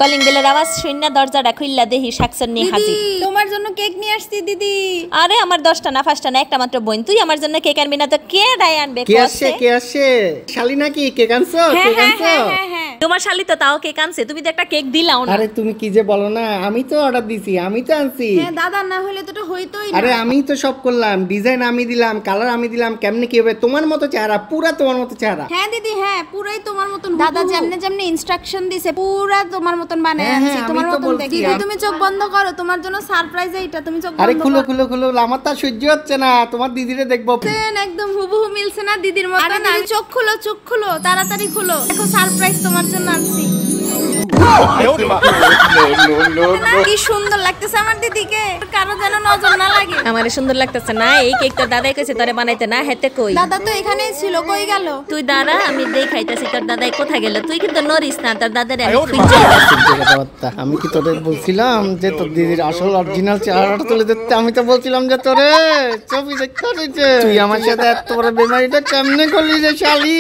Calling বেলের আওয়াজ শুননা দরজাটা খুললা দেখি শাকসন নিয়ে হাজির। তোমার জন্য কেক নিয়ে আসছি দিদি। আরে আমার 10টা না 5টা না একটা মাত্র বোন, তুই আমার জন্য কেক আনবি না তো কে ডাই আনবে? কে আসে শালি নাকি কেক আনছো? কেক আনছো? তোমার শালি তো তাও কেক আনছে, তুমি তো একটা কেক দিলাও না। আরে তুমি কি যে বলো না, আমি তো অর্ডার দিছি, আমি তো আনছি। হ্যাঁ দাদা না হলে তো হইতোই না। আরে আমি তো সব করলাম, ডিজাইন আমি দিলাম, কালার আমি দিলাম, কেমনে কি হবে তোমার মতো চেহারা, পুরা তোমার মতো চেহারা। হ্যাঁ দিদি হ্যাঁ পুরাই তোমার মতন। দাদা যেমনে যেমনে ইনস্ট্রাকশন দিছে পুরা তোমার মতন বানায় আনছি, তোমার মতন দেখি। দিদি তুমি চোখ বন্ধ করো, তোমার জন্য সারপ্রাইজ এইটা, তুমি চোখ বন্ধ করো। আরে খুলো আমার তা সহ্য হচ্ছে না, তোমার দিদিরে দেখবো। একদম হুবহু মিলছে না দিদির মতো। আরে না চোখ খুলো তাড়াতাড়ি খুলো, দেখো সারপ্রাইজ তোমার জন্য আনছি। কি সুন্দর লাগতেছে আমার দিদিকে, কারো যেন নজর না লাগে। আমারে সুন্দর লাগতেছে না, এই কেক তো দাদাই কইছে তোরে বানাইতে না, হেতে কই? দাদা তো এখানেই ছিল, কই গেল? তুই দাঁড়া, আমি দেখাইতাছি তোর দাদাই কোথায় গেল। তুই কিন্তু নড়িস না, তোর দাদারে আমি খুঁজে। আমি কি তোদের বলছিলাম যে তোর দিদির আসল অরিজিনাল চেহারাটা তুলে দিতে? আমি তো বলছিলাম যে তোরে ছবি দেখতে, তুই আমার সাথে এত বড় বেমারিটা কেমনে করলি রে শালি?